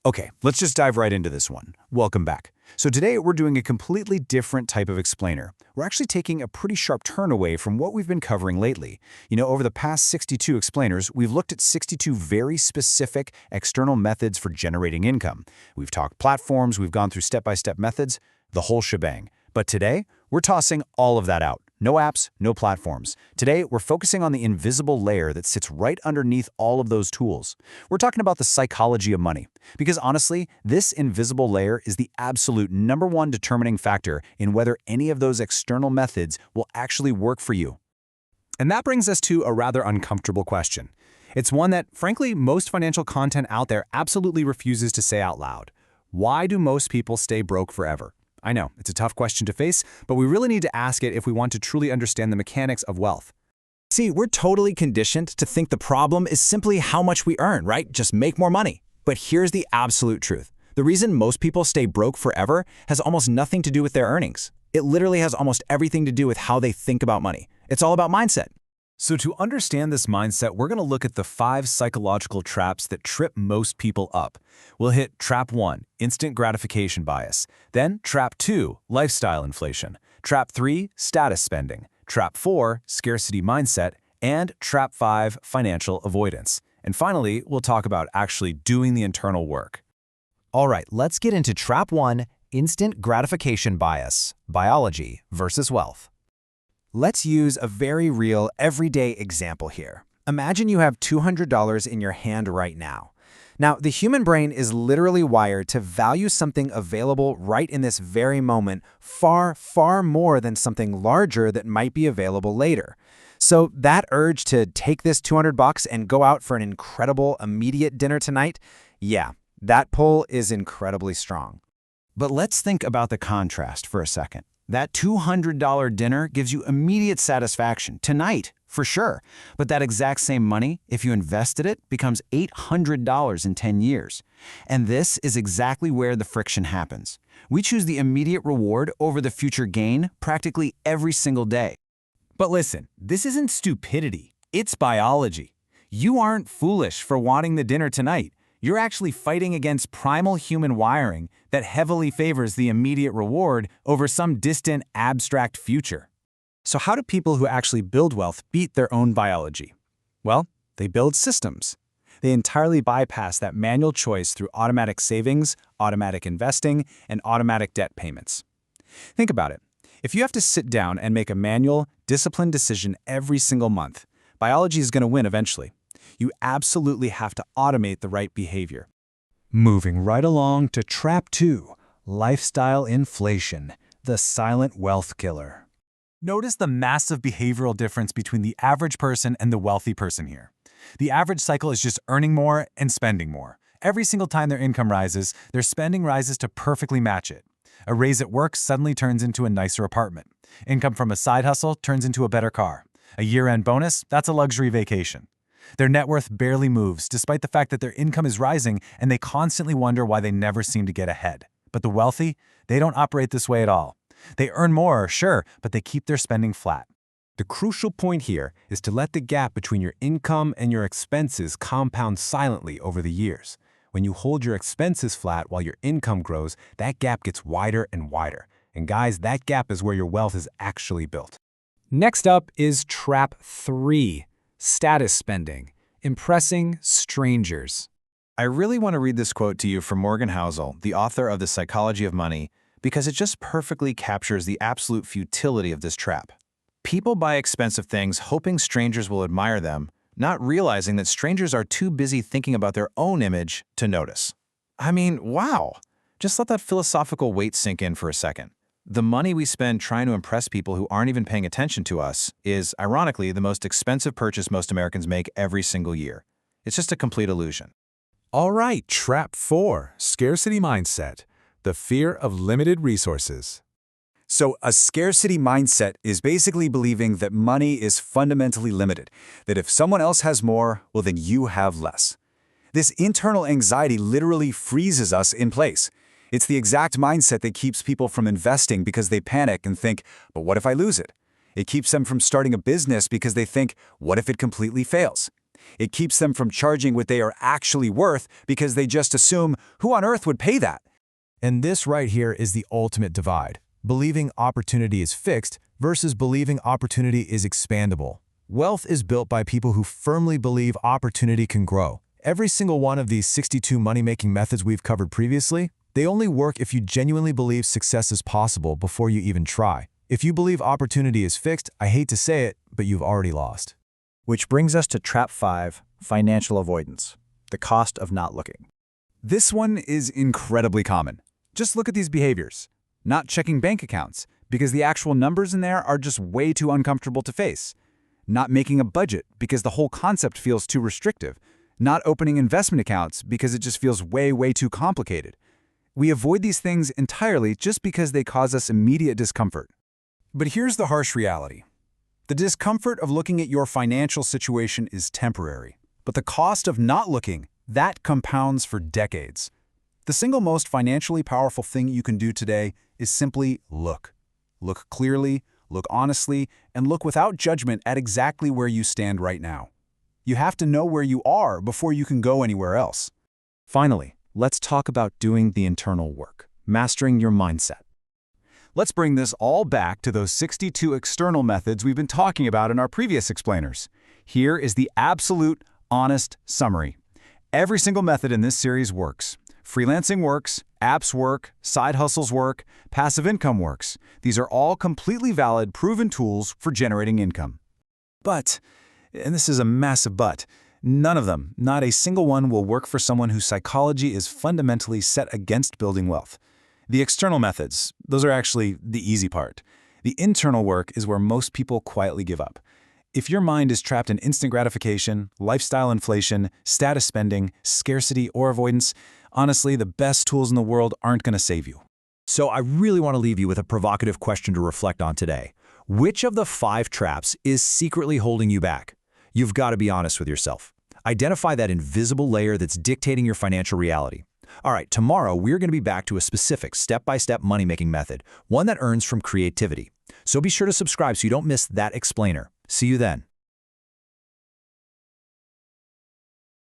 Okay, let's just dive right into this one. Welcome back. So today we're doing a completely different type of explainer. We're actually taking a pretty sharp turn away from what we've been covering lately. Over the past 62 explainers, we've looked at 62 very specific external methods for generating income. We've talked platforms, we've gone through step-by-step methods, the whole shebang. But today, we're tossing all of that out. No apps, no platforms. Today, we're focusing on the invisible layer that sits right underneath all of those tools. We're talking about the psychology of money. Because honestly, this invisible layer is the absolute #1 determining factor in whether any of those external methods will actually work for you. And that brings us to a rather uncomfortable question. It's one that, frankly, most financial content out there absolutely refuses to say out loud. Why do most people stay broke forever? I know, it's a tough question to face, but we really need to ask it if we want to truly understand the mechanics of wealth. See, we're totally conditioned to think the problem is simply how much we earn, right? Just make more money. But here's the absolute truth. The reason most people stay broke forever has almost nothing to do with their earnings. It literally has almost everything to do with how they think about money. It's all about mindset. So to understand this mindset, we're going to look at the 5 psychological traps that trip most people up. We'll hit Trap 1, instant gratification bias. Then Trap 2, lifestyle inflation. Trap 3, status spending. Trap 4, scarcity mindset. And Trap 5, financial avoidance. And finally, we'll talk about actually doing the internal work. All right, let's get into Trap 1, instant gratification bias, biology versus wealth. Let's use a very real, everyday example here. Imagine you have $200 in your hand right now. Now, the human brain is literally wired to value something available right in this very moment far, far more than something larger that might be available later. So that urge to take this $200 and go out for an incredible, immediate dinner tonight, yeah, that pull is incredibly strong. But let's think about the contrast for a second. That $200 dinner gives you immediate satisfaction, tonight, for sure. But that exact same money, if you invested it, becomes $800 in 10 years. And this is exactly where the friction happens. We choose the immediate reward over the future gain practically every single day. But listen, this isn't stupidity, it's biology. You aren't foolish for wanting the dinner tonight. You're actually fighting against primal human wiring that heavily favors the immediate reward over some distant, abstract future. So how do people who actually build wealth beat their own biology? Well, they build systems. They entirely bypass that manual choice through automatic savings, automatic investing, and automatic debt payments. Think about it. If you have to sit down and make a manual, disciplined decision every single month, biology is going to win eventually. You absolutely have to automate the right behavior. Moving right along to Trap 2, lifestyle inflation, the silent wealth killer. Notice the massive behavioral difference between the average person and the wealthy person here. The average cycle is just earning more and spending more. Every single time their income rises, their spending rises to perfectly match it. A raise at work suddenly turns into a nicer apartment. Income from a side hustle turns into a better car. A year-end bonus, that's a luxury vacation. Their net worth barely moves, despite the fact that their income is rising, and they constantly wonder why they never seem to get ahead. But the wealthy, they don't operate this way at all. They earn more, sure, but they keep their spending flat. The crucial point here is to let the gap between your income and your expenses compound silently over the years. When you hold your expenses flat while your income grows, that gap gets wider and wider. And guys, that gap is where your wealth is actually built. Next up is Trap 3. Status spending, impressing strangers. I really want to read this quote to you from Morgan Housel, the author of The Psychology of Money, because it just perfectly captures the absolute futility of this trap. People buy expensive things hoping strangers will admire them, not realizing that strangers are too busy thinking about their own image to notice. I mean, wow! Just let that philosophical weight sink in for a second. The money we spend trying to impress people who aren't even paying attention to us is, ironically, the most expensive purchase most Americans make every single year. It's just a complete illusion. All right, Trap 4, scarcity mindset, the fear of limited resources. So a scarcity mindset is basically believing that money is fundamentally limited, that if someone else has more, well, then you have less. This internal anxiety literally freezes us in place. It's the exact mindset that keeps people from investing because they panic and think, but what if I lose it? It keeps them from starting a business because they think, what if it completely fails? It keeps them from charging what they are actually worth because they just assume, who on earth would pay that? And this right here is the ultimate divide. Believing opportunity is fixed versus believing opportunity is expandable. Wealth is built by people who firmly believe opportunity can grow. Every single one of these 62 money-making methods we've covered previously, they only work if you genuinely believe success is possible before you even try. If you believe opportunity is fixed, I hate to say it, but you've already lost. Which brings us to Trap 5, Financial Avoidance, the cost of not looking. This one is incredibly common. Just look at these behaviors. Not checking bank accounts, because the actual numbers in there are just way too uncomfortable to face. Not making a budget, because the whole concept feels too restrictive. Not opening investment accounts, because it just feels way too complicated. We avoid these things entirely just because they cause us immediate discomfort. But here's the harsh reality. The discomfort of looking at your financial situation is temporary, but the cost of not looking, that compounds for decades. The single most financially powerful thing you can do today is simply look. Look clearly, look honestly, and look without judgment at exactly where you stand right now. You have to know where you are before you can go anywhere else. Finally, let's talk about doing the internal work, mastering your mindset. Let's bring this all back to those 62 external methods we've been talking about in our previous explainers. Here is the absolute, honest summary. Every single method in this series works. Freelancing works, apps work, side hustles work, passive income works. These are all completely valid, proven tools for generating income. But, and this is a massive but, none of them, not a single one, will work for someone whose psychology is fundamentally set against building wealth. The external methods, those are actually the easy part. The internal work is where most people quietly give up. If your mind is trapped in instant gratification, lifestyle inflation, status spending, scarcity, or avoidance, honestly, the best tools in the world aren't going to save you. So I really want to leave you with a provocative question to reflect on today. Which of the 5 traps is secretly holding you back? You've got to be honest with yourself. Identify that invisible layer that's dictating your financial reality. All right, tomorrow we're going to be back to a specific step-by-step money-making method, one that earns from creativity. So be sure to subscribe so you don't miss that explainer. See you then.